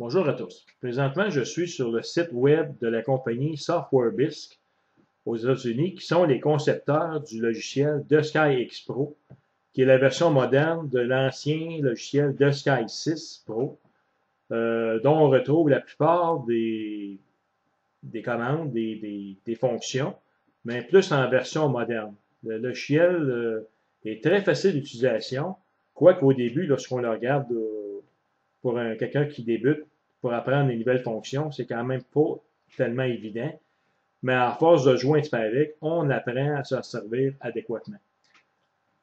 Bonjour à tous. Présentement, je suis sur le site web de la compagnie SoftwareBisq aux États-Unis, qui sont les concepteurs du logiciel DeSkyX Pro, qui est la version moderne de l'ancien logiciel DeSky 6 Pro, dont on retrouve la plupart des commandes, des fonctions, mais plus en version moderne. Le logiciel est très facile d'utilisation, quoique au début, lorsqu'on le regarde pour quelqu'un qui débute, pour apprendre les nouvelles fonctions, c'est quand même pas tellement évident. Mais à force de jouer un petit peu avec, on apprend à s'en servir adéquatement.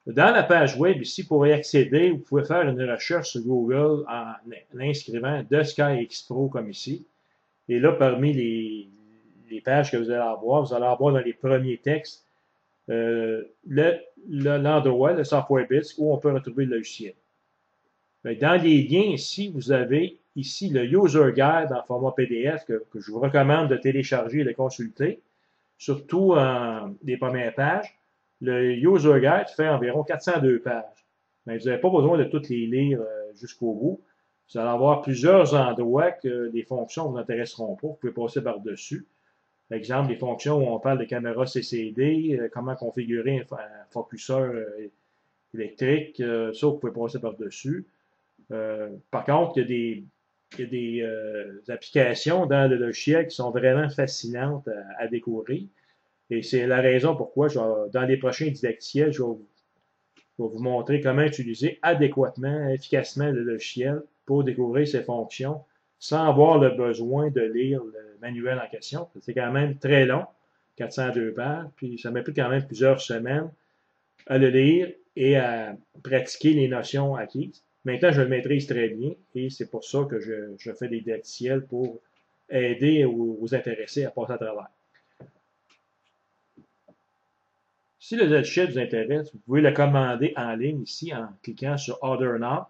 Dans la page web, ici, pour y accéder, vous pouvez faire une recherche sur Google en inscrivant DeSkyX Pro comme ici. Et là, parmi les pages que vous allez avoir dans les premiers textes l'endroit, le software bits, où on peut retrouver le logiciel. Dans les liens ici, vous avez ici le User Guide en format PDF que je vous recommande de télécharger et de consulter, surtout en des premières pages. Le User Guide fait environ 402 pages. Mais vous n'avez pas besoin de toutes les lire jusqu'au bout. Vous allez avoir plusieurs endroits que les fonctions ne vous intéresseront pas. Vous pouvez passer par-dessus. Par exemple, des fonctions où on parle de caméra CCD, comment configurer un focuseur électrique, ça, vous pouvez passer par-dessus. Par contre, il y a des applications dans le logiciel qui sont vraiment fascinantes à découvrir. Et c'est la raison pourquoi, dans les prochains didacticiels, je vais vous montrer comment utiliser adéquatement, efficacement le logiciel pour découvrir ses fonctions sans avoir le besoin de lire le manuel en question. C'est quand même très long, 402 pages, puis ça m'a pris quand même plusieurs semaines à le lire et à pratiquer les notions acquises. Maintenant, je le maîtrise très bien et c'est pour ça que je fais des didacticiels pour aider aux intéressés à passer à travers. Si le logiciel vous intéresse, vous pouvez le commander en ligne ici en cliquant sur Order Now.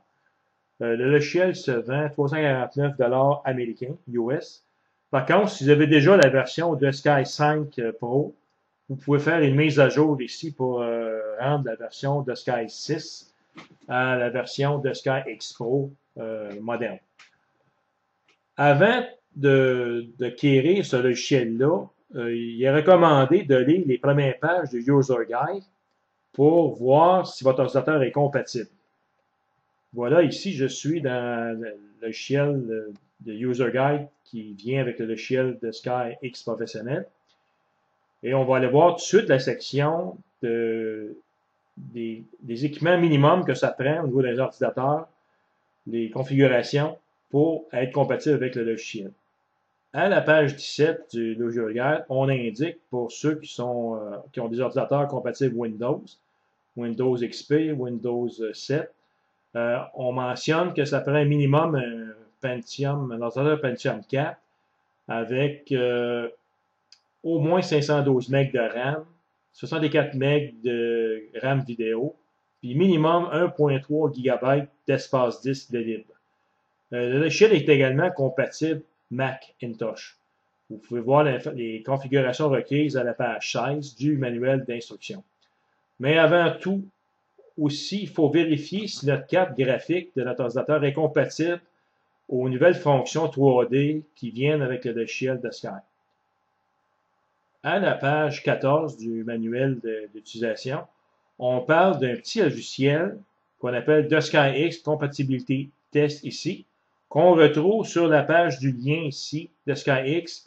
Le logiciel se vend 349 $ américains, US. Par contre, si vous avez déjà la version de Sky 5 Pro, vous pouvez faire une mise à jour ici pour rendre la version de Sky 6 à la version de Sky X Pro moderne. Avant d'acquérir ce logiciel-là, il est recommandé de lire les premières pages du User Guide pour voir si votre ordinateur est compatible. Voilà, ici, je suis dans le logiciel de User Guide qui vient avec le logiciel de Sky X Professionnel. Et on va aller voir tout de suite la section des équipements minimums que ça prend au niveau des ordinateurs, les configurations pour être compatible avec le logiciel. À la page 17 du logiciel Guide, on indique pour ceux qui ont des ordinateurs compatibles Windows, Windows XP, Windows 7, on mentionne que ça prend un minimum un ordinateur Pentium 4 avec au moins 512 MB de RAM, 64 MB de RAM vidéo, puis minimum 1.3 GB d'espace disque de libre. Le logiciel est également compatible Macintosh. Vous pouvez voir les configurations requises à la page 16 du manuel d'instruction. Mais avant tout, aussi, il faut vérifier si notre carte graphique de notre ordinateur est compatible aux nouvelles fonctions 3D qui viennent avec le logiciel de Sky. À la page 14 du manuel d'utilisation, on parle d'un petit logiciel qu'on appelle DeSkyX Compatibility Test ici, qu'on retrouve sur la page du lien ici, DeSkyX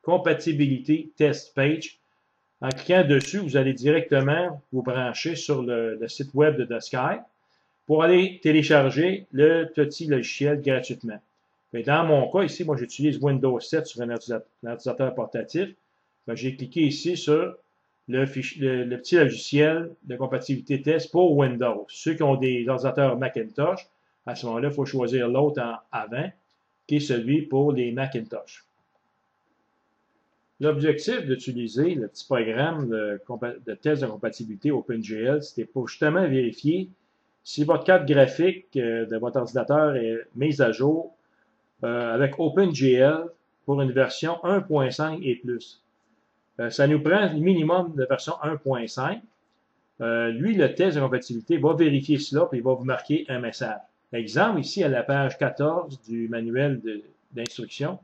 Compatibility Test Page. En cliquant dessus, vous allez directement vous brancher sur le site web de DeSky pour aller télécharger le petit logiciel gratuitement. Mais dans mon cas, ici, moi, j'utilise Windows 7 sur un ordinateur portatif. J'ai cliqué ici sur le petit logiciel de compatibilité test pour Windows. Ceux qui ont des ordinateurs Macintosh, à ce moment-là, il faut choisir l'autre en avant, qui est celui pour les Macintosh. L'objectif d'utiliser le petit programme de test de compatibilité OpenGL, c'était pour justement vérifier si votre carte graphique de votre ordinateur est mise à jour avec OpenGL pour une version 1.5 et plus. Ça nous prend le minimum de version 1.5. Lui, le test de compatibilité va vérifier cela et il va vous marquer un message. Exemple, ici à la page 14 du manuel d'instruction,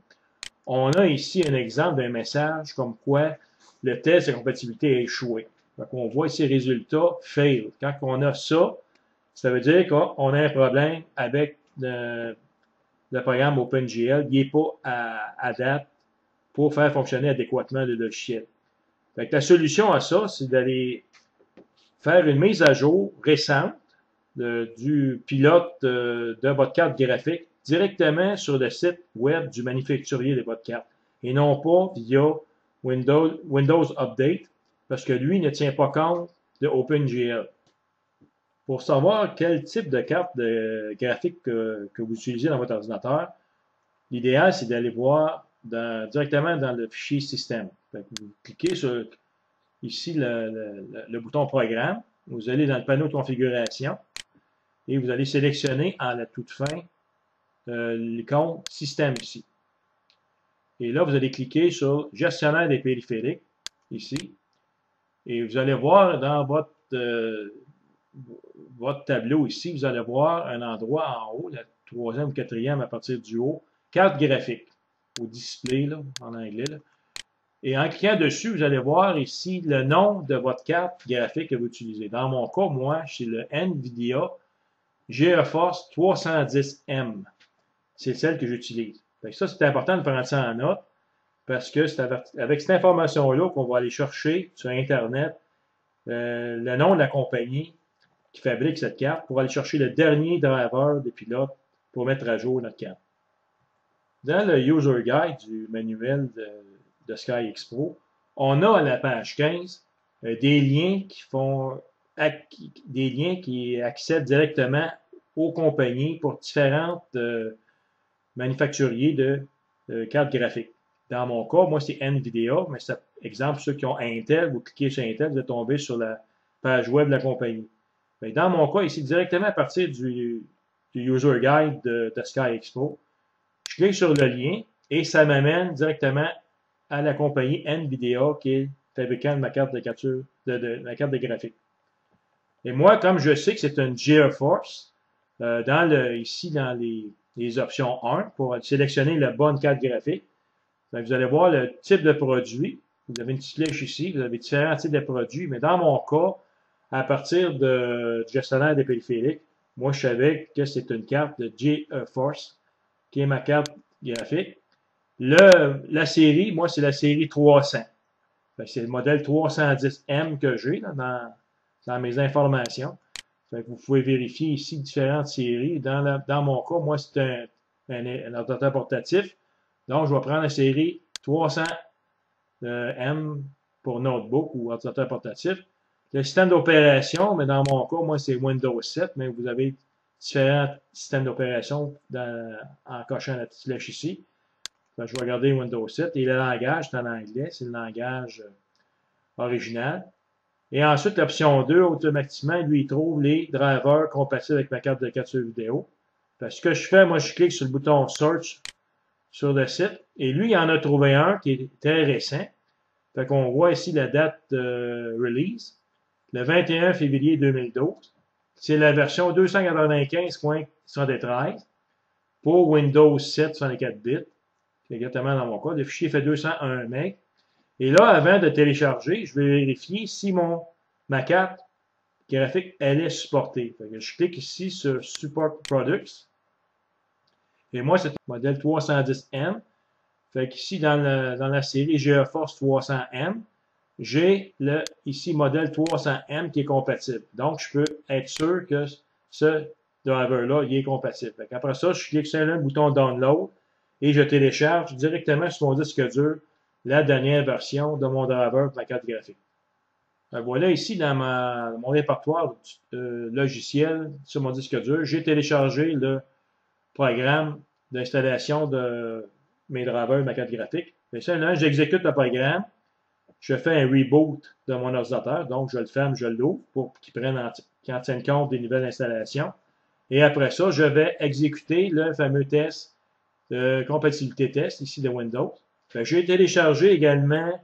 on a ici un exemple d'un message comme quoi le test de compatibilité a échoué. Donc, on voit ici résultat fail. Quand on a ça, ça veut dire qu'on a un problème avec le programme OpenGL. Il n'est pas à date pour faire fonctionner adéquatement le logiciel. Donc, la solution à ça, c'est d'aller faire une mise à jour récente du pilote de votre carte graphique directement sur le site web du manufacturier de votre carte et non pas via Windows Update parce que lui ne tient pas compte de OpenGL. Pour savoir quel type de carte graphique que vous utilisez dans votre ordinateur, l'idéal c'est d'aller voir directement dans le fichier système. Vous cliquez sur ici le bouton programme, vous allez dans le panneau de configuration et vous allez sélectionner à la toute fin l'icône système ici. Et là, vous allez cliquer sur gestionnaire des périphériques ici. Et vous allez voir dans votre tableau ici, vous allez voir un endroit en haut, la troisième ou quatrième à partir du haut, carte graphique, au display là, en anglais. Là. Et en cliquant dessus, vous allez voir ici le nom de votre carte graphique que vous utilisez. Dans mon cas, moi, c'est le NVIDIA GeForce 310M. C'est celle que j'utilise. Ça, c'est important de prendre ça en note parce que c'est avec cette information-là qu'on va aller chercher sur Internet le nom de la compagnie qui fabrique cette carte pour aller chercher le dernier driver de pilote pour mettre à jour notre carte. Dans le User Guide du manuel de Sky Expo, on a à la page 15 des liens qui accèdent directement aux compagnies pour différentes manufacturiers de cartes graphiques. Dans mon cas, moi, c'est NVIDIA, mais c'est exemple, ceux qui ont Intel, vous cliquez sur Intel, vous êtes tombé sur la page web de la compagnie. Mais dans mon cas, ici, directement à partir du User Guide de Sky Expo, je clique sur le lien et ça m'amène directement à la compagnie NVIDIA qui est fabricant de ma carte de capture, ma carte de graphique. Et moi, comme je sais que c'est une GeForce, ici dans les options 1, pour sélectionner la bonne carte graphique, vous allez voir le type de produit. Vous avez une petite flèche ici, vous avez différents types de produits, mais dans mon cas, à partir du gestionnaire des périphériques, moi, je savais que c'est une carte de GeForce, qui est ma carte graphique. La série, moi, c'est la série 300. C'est le modèle 310M que j'ai dans mes informations. Vous pouvez vérifier ici différentes séries. Dans mon cas, moi, c'est un ordinateur portatif. Donc, je vais prendre la série 300M pour notebook ou ordinateur portatif. Le système d'opération, mais dans mon cas, moi, c'est Windows 7, mais vous avez différents systèmes d'opération en cochant la petite flèche ici. Je vais regarder Windows 7 et le langage, c'est en anglais, c'est le langage original. Et ensuite, l'option 2, automatiquement, lui, il trouve les drivers compatibles avec ma carte de capture vidéo. Ce que je fais, moi, je clique sur le bouton Search sur le site. Et lui, il en a trouvé un qui est très récent. Fait qu'on voit ici la date de release, le 21 février 2012. C'est la version 295.73 pour Windows 7 64 bits. C'est exactement dans mon cas. Le fichier fait 201 MB. Et là, avant de télécharger, je vais vérifier si ma carte graphique, elle est supportée. Fait que je clique ici sur Support Products. Et moi, c'est le modèle 310M. Fait qu'ici, dans la série GeForce 300M, j'ai ici modèle 300M qui est compatible. Donc, je peux être sûr que ce driver-là, il est compatible. Fait qu'après ça, je clique sur le bouton Download et je télécharge directement sur mon disque dur la dernière version de mon driver de ma carte graphique. Voilà ici dans mon répertoire logiciel sur mon disque dur, j'ai téléchargé le programme d'installation de mes drivers de ma carte graphique. Et ça, là, j'exécute le programme, je fais un reboot de mon ordinateur, donc je le ferme, je l'ouvre pour qu'il tienne compte des nouvelles installations. Et après ça, je vais exécuter le fameux test de compatibilité test ici de Windows. J'ai téléchargé également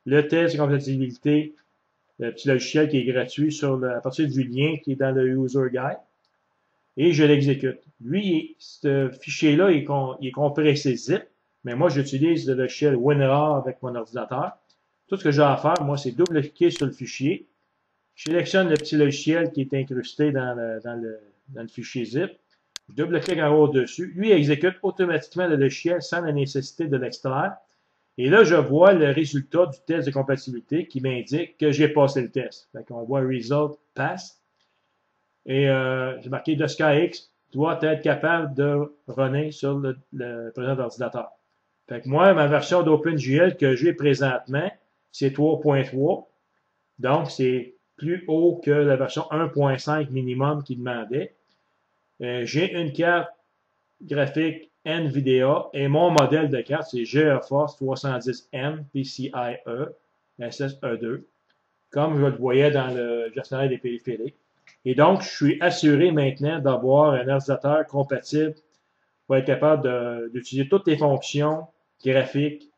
le test de compatibilité, le petit logiciel qui est gratuit à partir du lien qui est dans le User Guide. et je l'exécute. Lui, ce fichier-là, il est compressé zip, mais moi, j'utilise le logiciel WinRAR avec mon ordinateur. Tout ce que j'ai à faire, moi, c'est double-cliquer sur le fichier. Je sélectionne le petit logiciel qui est incrusté dans le fichier zip. Je double-clique en haut dessus. Lui, il exécute automatiquement le logiciel sans la nécessité de l'extraire. Et là, je vois le résultat du test de compatibilité qui m'indique que j'ai passé le test. Fait qu'on voit Result Pass. Et j'ai marqué The SkyX doit être capable de runner sur le présent ordinateur. Fait que moi, ma version d'OpenGL que j'ai présentement, c'est 3.3. Donc, c'est plus haut que la version 1.5 minimum qui demandait. J'ai une carte graphique NVIDIA et mon modèle de carte, c'est GeForce 310N PCIe SSE2, comme je le voyais dans le gestionnaire des périphériques. Et donc, je suis assuré maintenant d'avoir un ordinateur compatible pour être capable d'utiliser toutes les fonctions graphiques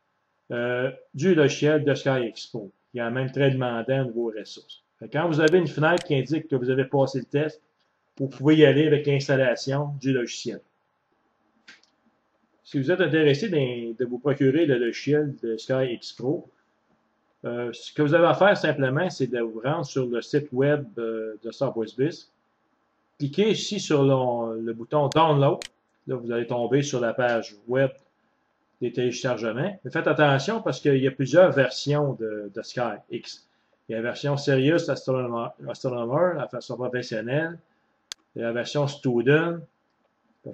du logiciel de SkyExpo. Il est même très demandant au niveau ressources. Quand vous avez une fenêtre qui indique que vous avez passé le test, vous pouvez y aller avec l'installation du logiciel. Si vous êtes intéressé de vous procurer le logiciel de SkyExpo, ce que vous avez à faire simplement, c'est de vous rendre sur le site web de SouthwestBiz. Cliquez ici sur le bouton Download. Là, vous allez tomber sur la page web des téléchargements. Mais faites attention parce qu'il y a plusieurs versions de SkyX. Il y a la version Serious Astronomer, la version professionnelle, il y a la version Student.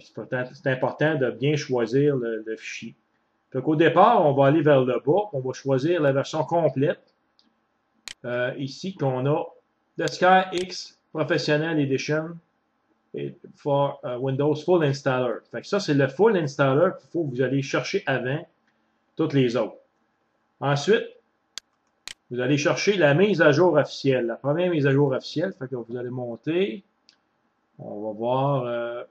C'est important de bien choisir le fichier. Donc, au départ, on va aller vers le bas. On va choisir la version complète. Ici, qu'on a The SkyX Professional Edition for Windows Full Installer. Fait que ça, c'est le Full Installer qu'il faut que vous allez chercher avant toutes les autres. Ensuite, vous allez chercher la mise à jour officielle. La première mise à jour officielle, fait que vous allez monter. On va voir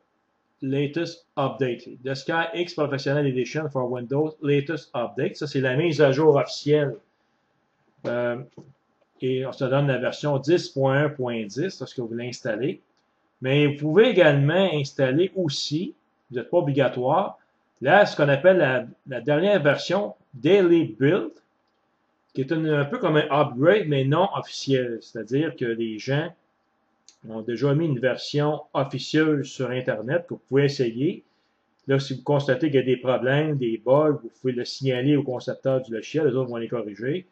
Latest Update. The SkyX Professional Edition for Windows Latest Update. Ça, c'est la mise à jour officielle. Et on se donne la version 10.1.10 lorsque vous l'installez. Mais vous pouvez également installer aussi, vous n'êtes pas obligatoire, là, ce qu'on appelle la dernière version Daily Build, qui est un peu comme un upgrade, mais non officiel. C'est-à-dire que les gens ont déjà mis une version officieuse sur Internet que vous pouvez essayer. Là, si vous constatez qu'il y a des problèmes, des bugs, vous pouvez le signaler au concepteur du logiciel, les autres vont les corriger.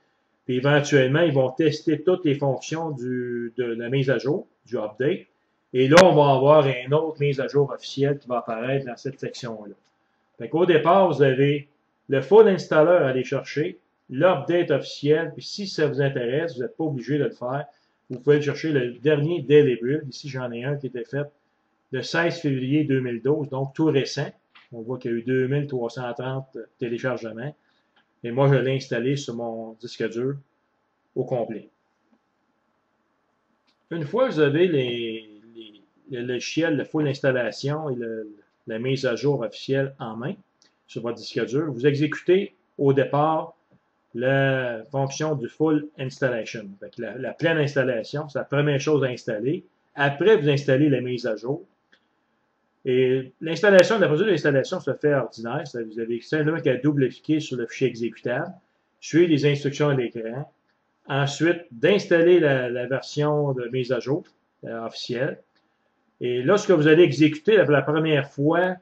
Puis éventuellement, ils vont tester toutes les fonctions de la mise à jour, du update. Et là, on va avoir une autre mise à jour officielle qui va apparaître dans cette section-là. Fait qu'au départ, vous avez le full installer à aller chercher, l'update officiel, puis si ça vous intéresse, vous n'êtes pas obligé de le faire. Vous pouvez chercher le dernier Daily Build. Ici, j'en ai un qui était fait le 16 février 2012, donc tout récent. On voit qu'il y a eu 2330 téléchargements. Et moi, je l'ai installé sur mon disque dur au complet. Une fois que vous avez le logiciel, le full installation et la mise à jour officielle en main sur votre disque dur, vous exécutez au départ la fonction du full installation. Donc, la pleine installation, c'est la première chose à installer. Après, vous installez la mise à jour. Et l'installation, la procédure d'installation se fait ordinaire. Vous avez simplement qu'à double-cliquer sur le fichier exécutable, suivre les instructions à l'écran. Ensuite, d'installer la version de mise à jour officielle. Et lorsque vous allez exécuter la première fois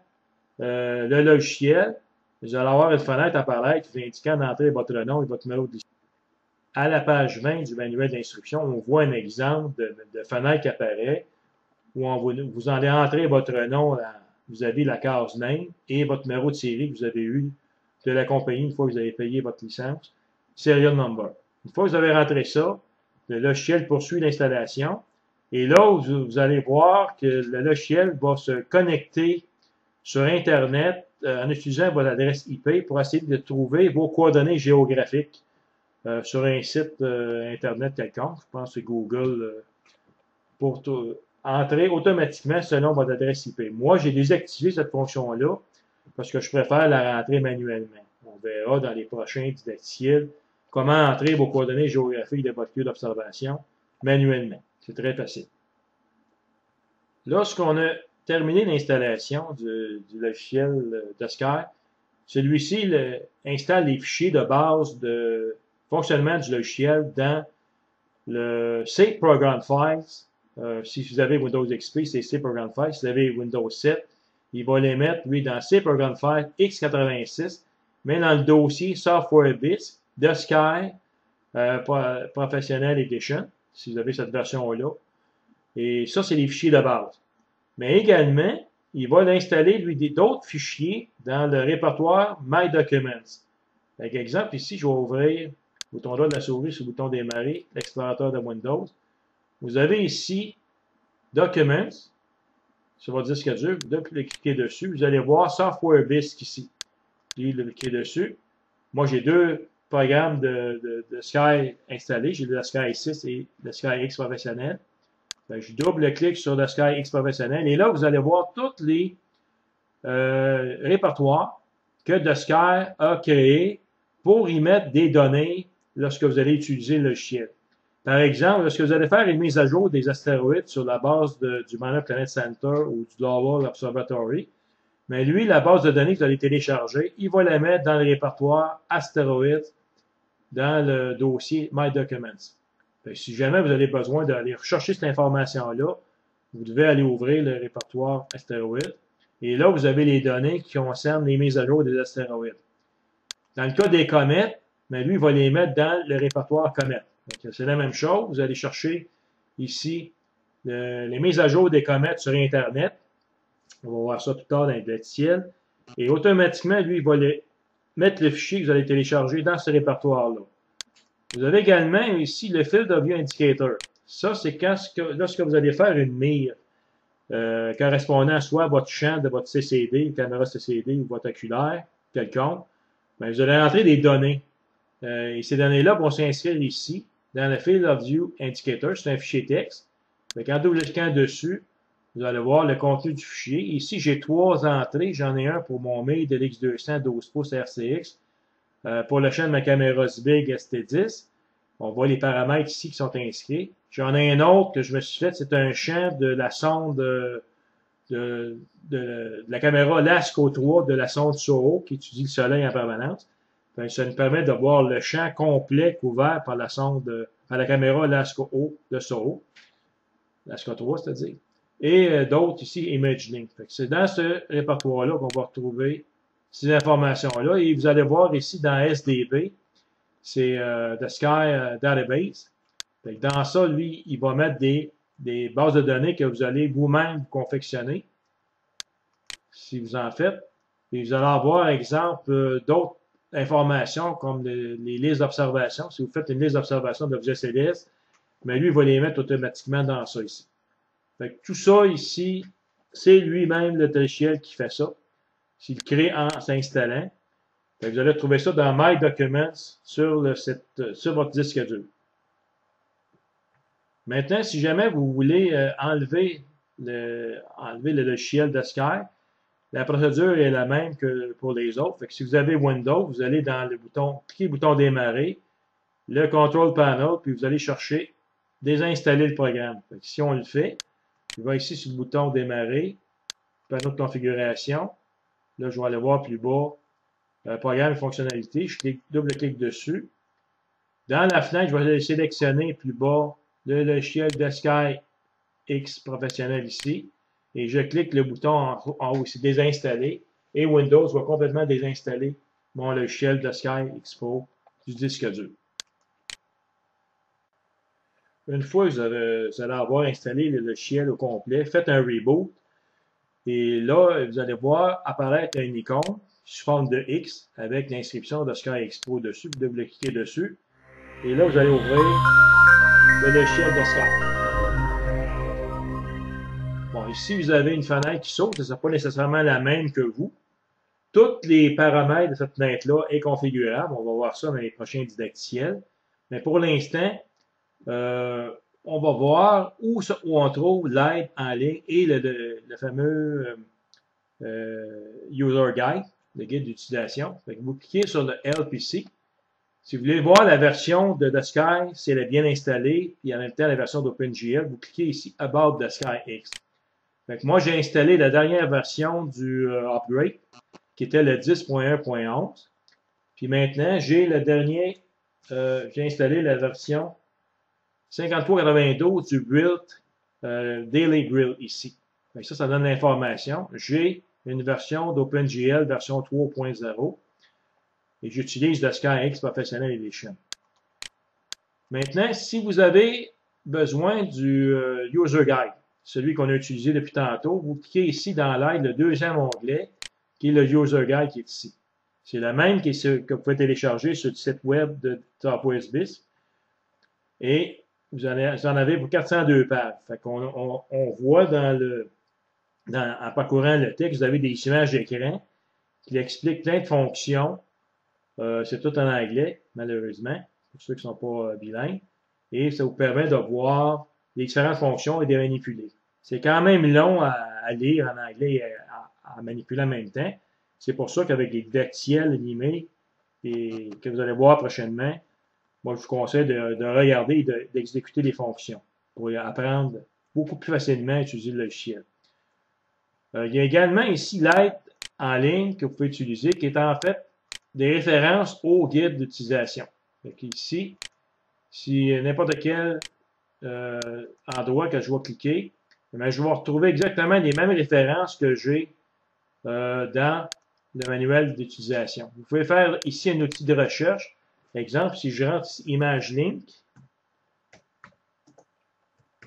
le logiciel, vous allez avoir une fenêtre apparaître vous indiquant d'entrer votre nom et votre numéro de liste. À la page 20 du manuel d'instruction, on voit un exemple de fenêtre qui apparaît où vous allez entrer votre nom, vous avez la case name et votre numéro de série que vous avez eu de la compagnie une fois que vous avez payé votre licence, serial number. Une fois que vous avez rentré ça, le logiciel poursuit l'installation et là, vous allez voir que le logiciel va se connecter sur Internet en utilisant votre adresse IP pour essayer de trouver vos coordonnées géographiques sur un site Internet quelconque. Je pense que c'est Google pour entrer automatiquement selon votre adresse IP. Moi, j'ai désactivé cette fonction-là parce que je préfère la rentrer manuellement. On verra dans les prochains didacticiels comment entrer vos coordonnées géographiques de votre lieu d'observation manuellement. C'est très facile. Lorsqu'on a terminer l'installation du logiciel de Sky, celui-ci installe les fichiers de base de fonctionnement du logiciel dans le C Program Files. Si vous avez Windows XP, c'est C Program Files. Si vous avez Windows 7, il va les mettre, lui, dans C Program Files x86, mais dans le dossier Software Bits de Sky Professional Edition, si vous avez cette version-là. Et ça, c'est les fichiers de base. Mais également, il va l'installer, lui, d'autres fichiers dans le répertoire My Documents. Par exemple, ici, je vais ouvrir le bouton droit de la souris sur le bouton démarrer, l'explorateur de Windows. Vous avez ici Documents, sur votre disque dur. Vous cliquez dessus. Vous allez voir Software Disk ici. Puis, vous cliquez dessus. Moi, j'ai deux programmes de Sky installés. J'ai le Sky 6 et le Sky X professionnel. Je double-clique sur le Sky X professionnel. Et là, vous allez voir tous les répertoires que The Sky a créés pour y mettre des données lorsque vous allez utiliser le logiciel. Par exemple, lorsque vous allez faire une mise à jour des astéroïdes sur la base du Minor Planet Center ou du Lowell Observatory, mais lui, la base de données que vous allez télécharger, il va la mettre dans le répertoire astéroïdes dans le dossier My Documents. Si jamais vous avez besoin d'aller rechercher cette information-là, vous devez aller ouvrir le répertoire astéroïdes. Et là, vous avez les données qui concernent les mises à jour des astéroïdes. Dans le cas des comètes, mais lui, il va les mettre dans le répertoire comètes. C'est la même chose. Vous allez chercher ici les mises à jour des comètes sur Internet. On va voir ça tout à l'heure dans le ciel. Et automatiquement, lui, il va mettre le fichier que vous allez télécharger dans ce répertoire-là. Vous avez également ici le Field of View Indicator. Ça, c'est lorsque vous allez faire une mire correspondant soit à votre champ de votre CCD, caméra CCD ou votre oculaire quelconque, bien, vous allez entrer des données. Et ces données-là vont s'inscrire ici dans le Field of View Indicator. C'est un fichier texte. En double-cliquant dessus, vous allez voir le contenu du fichier. Ici, j'ai trois entrées. J'en ai un pour mon mire de l'X200 12 pouces RCX. Pour le champ de ma caméra Zbig ST10, on voit les paramètres ici qui sont inscrits. J'en ai un autre que je me suis fait, c'est un champ de la sonde de la caméra LASCO 3 de la sonde SOHO qui étudie le soleil en permanence. Enfin, ça nous permet de voir le champ complet couvert par la sonde, par la caméra LASCO de SOHO. LASCO 3, c'est-à-dire. Et d'autres ici, Imagining. C'est dans ce répertoire-là qu'on va retrouver ces informations-là. Et vous allez voir ici dans SDB, c'est The Sky Database. Dans ça, lui, il va mettre des bases de données que vous allez vous-même confectionner, si vous en faites. Et vous allez avoir, exemple, d'autres informations comme les listes d'observation. Si vous faites une liste d'observation d'objets célestes, mais lui, il va les mettre automatiquement dans ça ici. Tout ça ici, c'est lui-même le logiciel qui fait ça. S'il crée en s'installant. Vous allez trouver ça dans My Documents sur votre disque dur. Maintenant, si jamais vous voulez enlever le logiciel de Sky, la procédure est la même que pour les autres. Fait que si vous avez Windows, vous allez dans le bouton, cliquez le bouton démarrer, le Control Panel, puis vous allez chercher désinstaller le programme. Fait que si on le fait, il va ici sur le bouton démarrer, panneau de configuration. Là, je vais aller voir plus bas, programme et fonctionnalités. Je double-clique dessus. Dans la fenêtre, je vais aller sélectionner plus bas le logiciel de Sky X professionnel ici. Et je clique le bouton en haut ici, désinstaller. Et Windows va complètement désinstaller mon logiciel de Sky X Pro du disque dur. Une fois que vous allez avoir installé le logiciel au complet, faites un reboot. Et là, vous allez voir apparaître une icône sous forme de X avec l'inscription de Sky X Pro dessus. Vous double-cliquez dessus. Et là, vous allez ouvrir le logiciel de Sky. Bon, ici, vous avez une fenêtre qui saute. Ce ne sera pas nécessairement la même que vous. Tous les paramètres de cette fenêtre-là est configurable. On va voir ça dans les prochains didacticiels. Mais pour l'instant, on va voir où on trouve l'aide en ligne et le fameux User Guide, le guide d'utilisation. Vous cliquez sur le LPC. Si vous voulez voir la version de The Sky, si elle est bien installée, et en même temps la version d'OpenGL, vous cliquez ici About The Sky X. Fait que moi, j'ai installé la dernière version du upgrade, qui était le 10.1.11. Puis maintenant, j'ai le dernier, j'ai installé la version 5392 du Build Daily Grill ici. Fait que ça donne l'information. J'ai une version d'OpenGL version 3.0 et j'utilise le SkyX Professional Edition. Maintenant, si vous avez besoin du User Guide, celui qu'on a utilisé depuis tantôt, vous cliquez ici dans l'aide, le deuxième onglet, qui est le User Guide qui est ici. C'est le même que vous pouvez télécharger sur le site web de TopOSBisc. Et vous en avez pour 402 pages. Fait qu'on on voit en parcourant le texte, vous avez des images d'écran qui expliquent plein de fonctions. C'est tout en anglais, malheureusement, pour ceux qui ne sont pas bilingues. Et ça vous permet de voir les différentes fonctions et de les manipuler. C'est quand même long à lire en anglais et à manipuler en même temps. C'est pour ça qu'avec les didacticiels animés et que vous allez voir prochainement, moi, je vous conseille de regarder et d'exécuter les fonctions pour apprendre beaucoup plus facilement à utiliser le logiciel. Il y a également ici l'aide en ligne que vous pouvez utiliser, qui est en fait des références au guide d'utilisation. Ici, si n'importe quel endroit que je vais cliquer, je vais retrouver exactement les mêmes références que j'ai dans le manuel d'utilisation. Vous pouvez faire ici un outil de recherche. Exemple, si je rentre ici Image Link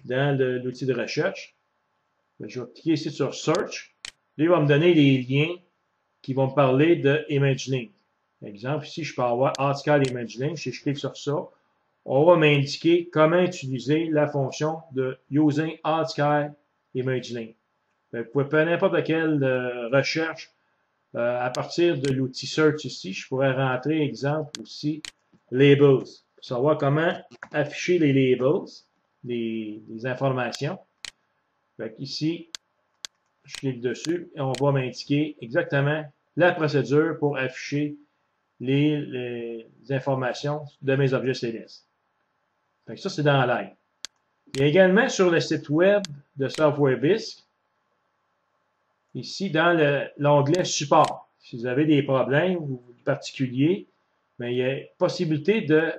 dans l'outil de recherche, je vais cliquer ici sur Search. Là, il va me donner les liens qui vont me parler de Image Link. Exemple, ici, je peux avoir ArtScale Image Link. Si je clique sur ça, on va m'indiquer comment utiliser la fonction de Using ArtScale Image Link. Vous pouvez faire n'importe quelle recherche à partir de l'outil Search ici. Je pourrais rentrer, exemple, aussi Labels, pour savoir comment afficher les labels, les informations. Fait ici, je clique dessus et on va m'indiquer exactement la procédure pour afficher les informations de mes objets célestes. Fait que ça, c'est dans l'aide. Il y a également sur le site web de SoftwareBisc, ici dans l'onglet Support. Si vous avez des problèmes ou particuliers, mais il y a possibilité de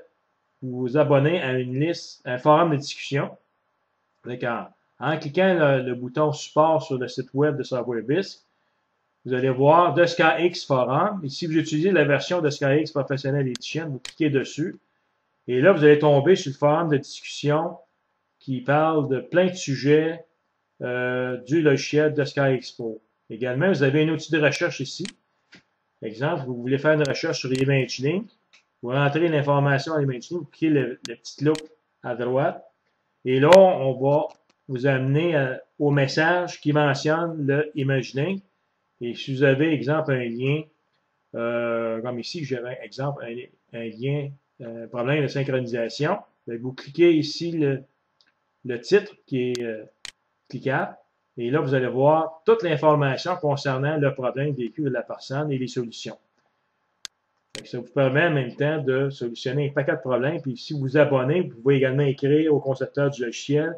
vous abonner à une liste, un forum de discussion. En cliquant le bouton Support sur le site web de SoftwareBisc, vous allez voir de SkyX Forum. Et si vous utilisez la version de SkyX Professional Edition, vous cliquez dessus. Et là, vous allez tomber sur le forum de discussion qui parle de plein de sujets du logiciel de SkyX Pro. Également, vous avez un outil de recherche ici. Exemple, vous voulez faire une recherche sur Image Link. Vous rentrez l'information à Image Link, vous cliquez le petit look à droite. Et là, on va vous amener au message qui mentionne le Image Link. Et si vous avez, exemple, un lien, comme ici, j'avais, exemple, un lien, problème de synchronisation, vous cliquez ici le titre qui est cliquable. Et là, vous allez voir toute l'information concernant le problème vécu de la personne et les solutions. Ça vous permet en même temps de solutionner un paquet de problèmes. Puis si vous vous abonnez, vous pouvez également écrire au concepteur du logiciel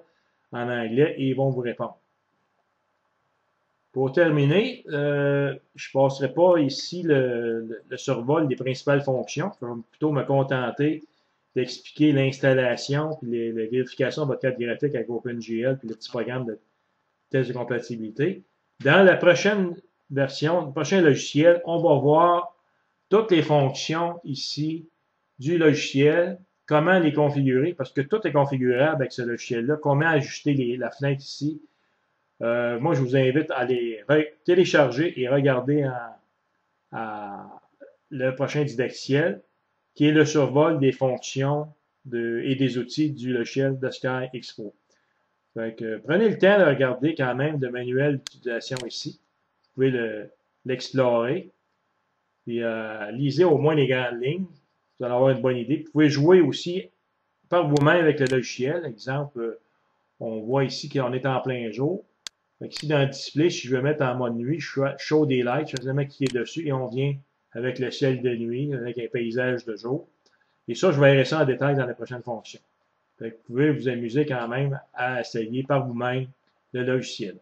en anglais et ils vont vous répondre. Pour terminer, je ne passerai pas ici le survol des principales fonctions. Je vais plutôt me contenter d'expliquer l'installation et la vérification de votre carte graphique avec OpenGL puis le petit programme de test de compatibilité. Dans la prochaine version, le prochain logiciel, on va voir toutes les fonctions ici du logiciel, comment les configurer, parce que tout est configurable avec ce logiciel-là, comment ajuster la fenêtre ici. Moi, je vous invite à les télécharger et regarder le prochain didacticiel, qui est le survol des fonctions et des outils du logiciel de SkyX Pro. Prenez le temps de regarder quand même le manuel d'utilisation ici. Vous pouvez l'explorer. Puis lisez au moins les grandes lignes. Vous allez avoir une bonne idée. Vous pouvez jouer aussi par vous-même avec le logiciel. Exemple, on voit ici qu'on est en plein jour. Ici, dans le display, si je veux mettre en mode nuit, je suis Show Daylight, je vais simplement cliquer dessus et on vient avec le ciel de nuit, avec un paysage de jour. Et ça, je vais verrai ça en détail dans la prochaine fonction. Vous pouvez vous amuser quand même à essayer par vous-même le logiciel.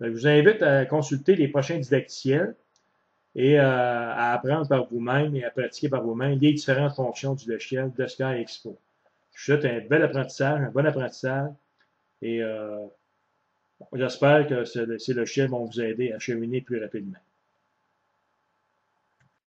Je vous invite à consulter les prochains didacticiels et à apprendre par vous-même et à pratiquer par vous-même les différentes fonctions du logiciel de Sky Expo. Je vous souhaite un bel apprentissage, un bon apprentissage et j'espère que ces logiciels vont vous aider à cheminer plus rapidement.